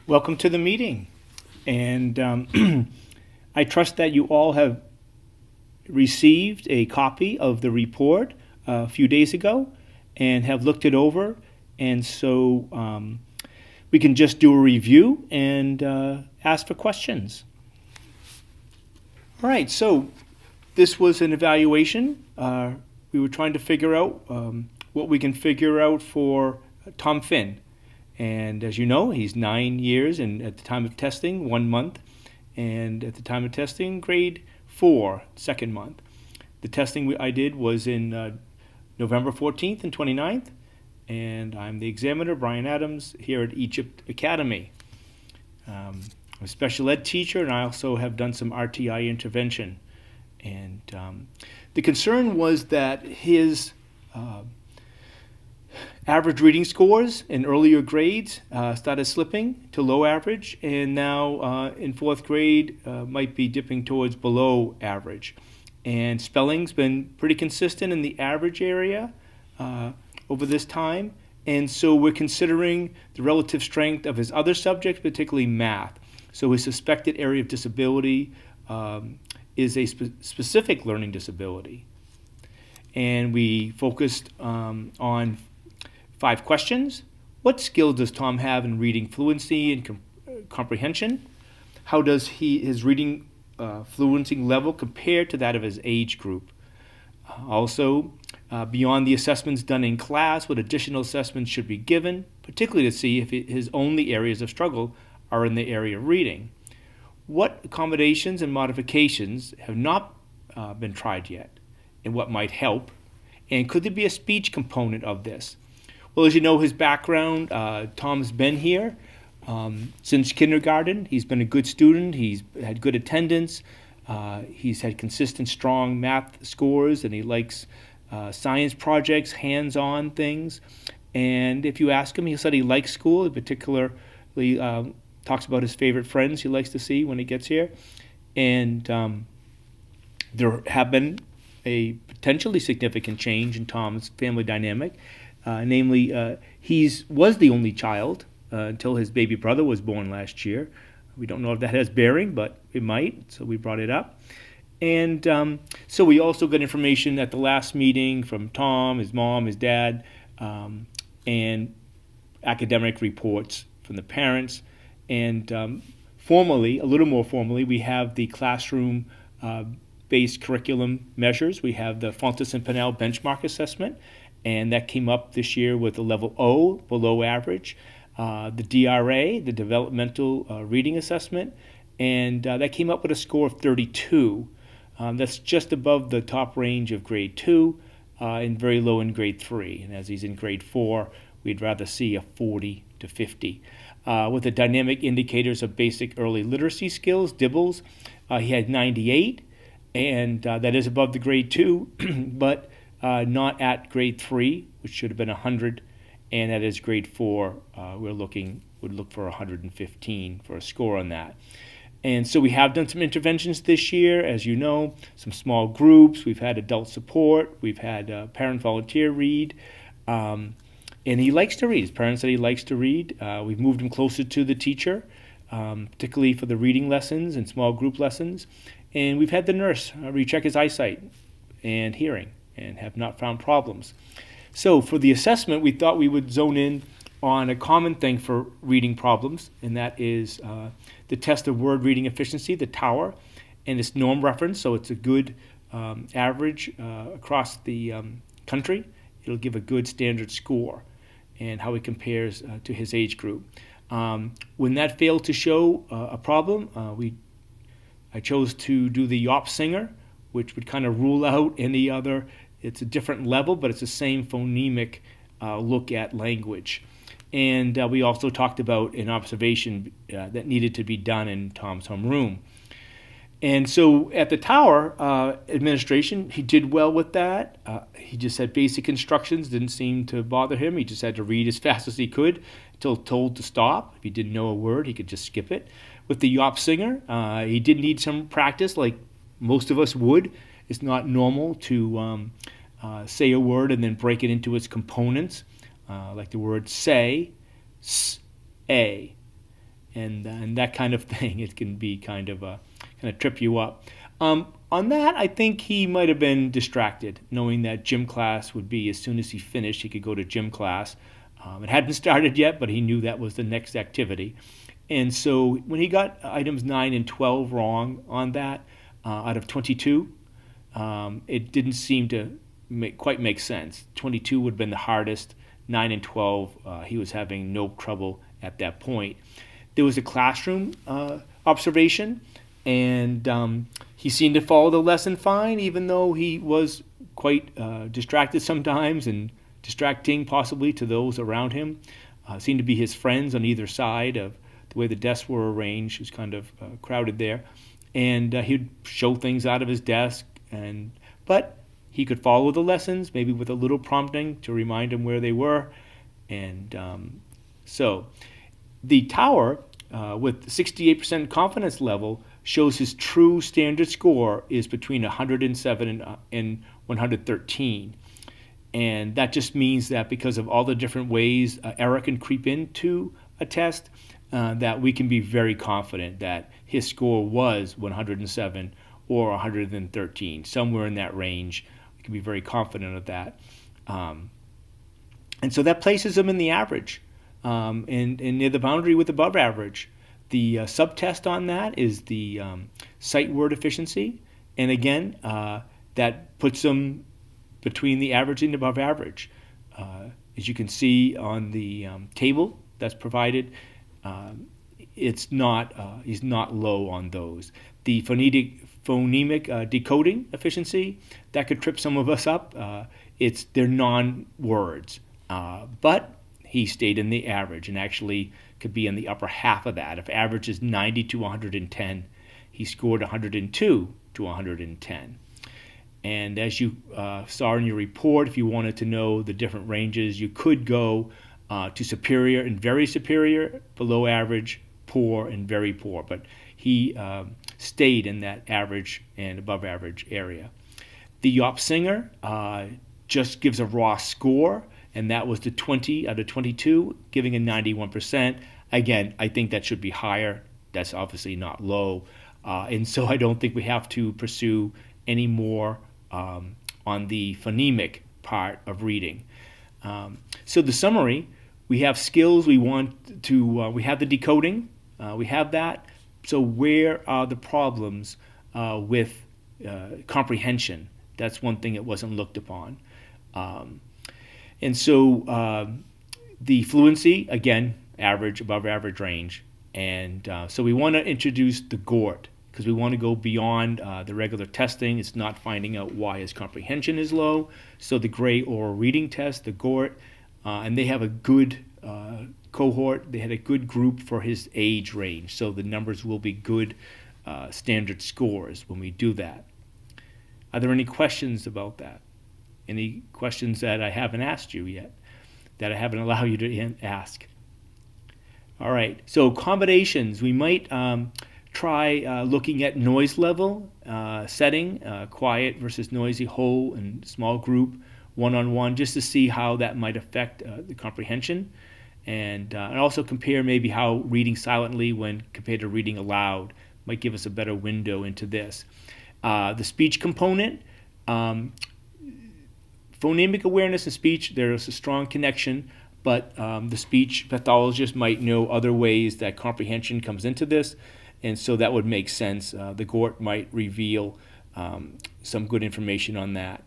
Welcome to the meeting. And I trust that you all have received a copy of the report a few days ago and have looked it over. And so we can just do a review and ask for questions. All right, so this was an evaluation. We were trying to figure out what we can figure out for Tom Finn. And as you know, he's 9 years, and at the time of testing, 1 month. And at the time of testing, grade 4, second month. The testing I did was in November 14th and 29th. And I'm the examiner, Brian Adams, here at Egypt Academy. I'm a special ed teacher, and I also have done some RTI intervention. And the concern was that his average reading scores in earlier grades started slipping to low average, and now in fourth grade might be dipping towards below average. And spelling's been pretty consistent in the average area over this time, and so we're considering the relative strength of his other subjects, particularly math. So his suspected area of disability is a specific learning disability. And we focused on 5 questions. What skills does Tom have in reading fluency and comprehension? How does his reading fluency level compare to that of his age group? Also, beyond the assessments done in class, what additional assessments should be given, particularly to see if his only areas of struggle are in the area of reading? What accommodations and modifications have not been tried yet, and what might help? And could there be a speech component of this? Well, as you know, his background, Tom's been here since kindergarten. He's been a good student. He's had good attendance. He's had consistent, strong math scores, and he likes science projects, hands-on things. And if you ask him, he said he likes school. He particularly talks about his favorite friends he likes to see when he gets here. And there have been a potentially significant change in Tom's family dynamic. Namely, he was the only child until his baby brother was born last year. We don't know if that has bearing, but it might, so we brought it up. And so we also got information at the last meeting from Tom, his mom, his dad, and academic reports from the parents. And formally, a little more formally, we have the classroom-based curriculum measures. We have the Fontes and Pinnell benchmark assessment, and that came up this year with a level O, below average. The DRA, the developmental reading assessment, and that came up with a score of 32. That's just above the top range of grade 2 and very low in grade 3. And as he's in grade 4, we'd rather see a 40 to 50. With the dynamic indicators of basic early literacy skills, DIBELS, he had 98, and that is above the grade 2, but not at grade 3, which should have been 100, and at his grade 4, would look for 115 for a score on that. And so we have done some interventions this year, as you know, some small groups. We've had adult support. We've had parent volunteer read. And he likes to read. His parents said he likes to read. We've moved him closer to the teacher, particularly for the reading lessons and small group lessons. And we've had the nurse recheck his eyesight and hearing and have not found problems. So for the assessment, we thought we would zone in on a common thing for reading problems, and that is the test of word reading efficiency, the TOWER, and it's norm reference, so it's a good average across the country. It'll give a good standard score and how it compares to his age group. When that failed to show a problem, I chose to do the Yop Singer, which would kind of rule out any other. It's a different level, but it's the same phonemic look at language. And we also talked about an observation that needed to be done in Tom's homeroom. And so at the Tower administration, he did well with that. He just had basic instructions, didn't seem to bother him. He just had to read as fast as he could until told to stop. If he didn't know a word, he could just skip it. With the Yop Singer, he did need some practice like most of us would. It's not normal to say a word and then break it into its components, like the word say, s, a. and that kind of thing. It can be kind of trip you up. On that, I think he might have been distracted, knowing that gym class would be as soon as he finished, he could go to gym class. It hadn't started yet, but he knew that was the next activity. And so when he got items 9 and 12 wrong on that, out of 22, it didn't seem to quite make sense. 22 would have been the hardest. 9 and 12, he was having no trouble at that point. There was a classroom observation, and he seemed to follow the lesson fine, even though he was quite distracted sometimes and distracting possibly to those around him. Seemed to be his friends on either side of the way the desks were arranged. It was kind of crowded there. And he'd show things out of his desk, but he could follow the lessons, maybe with a little prompting to remind him where they were. And so the tower, with 68% confidence level, shows his true standard score is between 107 and 113. And that just means that because of all the different ways error can creep into a test, that we can be very confident that his score was 107 or 113, somewhere in that range. We can be very confident of that. And so that places him in the average, and near the boundary with above average. The subtest on that is the sight word efficiency. And again, that puts him between the average and above average. As you can see on the table that's provided, he's not low on those. The phonemic decoding efficiency, that could trip some of us up. They're non-words, but he stayed in the average and actually could be in the upper half of that. If average is 90 to 110, he scored 102 to 110. And as you saw in your report, if you wanted to know the different ranges, you could go to superior and very superior, below average, poor, and very poor. But he stayed in that average and above average area. The Yop-Singer just gives a raw score, and that was the 20 out of 22, giving a 91%. Again, I think that should be higher. That's obviously not low. And so I don't think we have to pursue any more on the phonemic part of reading. So the summary, we have skills we want to, we have the decoding, we have that. So where are the problems with comprehension? That's one thing that wasn't looked upon. And so the fluency, again, average, above average range. And so we want to introduce the GORT because we want to go beyond the regular testing. It's not finding out why his comprehension is low. So the Gray Oral Reading Test, the GORT, and they have a good cohort. They had a good group for his age range. So the numbers will be good standard scores when we do that. Are there any questions about that? Any questions that I haven't asked you yet, that I haven't allowed you to ask? All right, so combinations. We might try looking at noise level setting, quiet versus noisy, whole and small group, one-on-one, just to see how that might affect the comprehension. And also compare maybe how reading silently when compared to reading aloud might give us a better window into this. The speech component, phonemic awareness and speech, there's a strong connection, but the speech pathologist might know other ways that comprehension comes into this, and so that would make sense. The GORT might reveal some good information on that.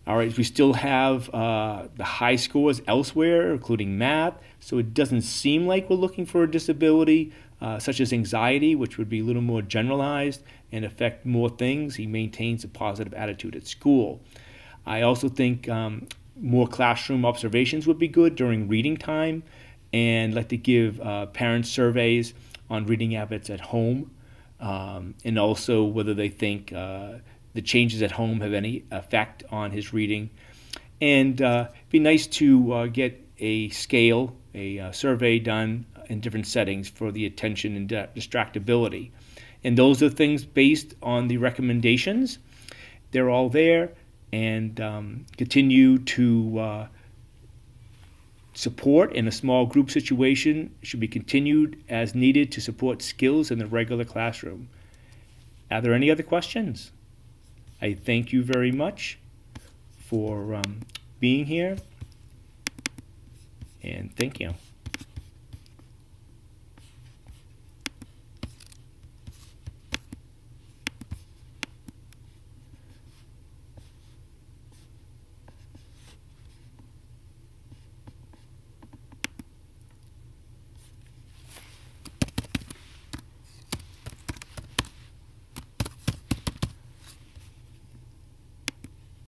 All right, we still have the high scores elsewhere, including math, so it doesn't seem like we're looking for a disability such as anxiety, which would be a little more generalized and affect more things. He maintains a positive attitude at school. I also think more classroom observations would be good during reading time, and like to give parent surveys on reading habits at home, and also whether they think the changes at home have any effect on his reading. And it'd be nice to get a scale, a survey done in different settings for the attention and distractibility. And those are things based on the recommendations. They're all there. And continue to Support in a small group situation should be continued as needed to support skills in the regular classroom. Are there any other questions? I thank you very much for being here, and thank you.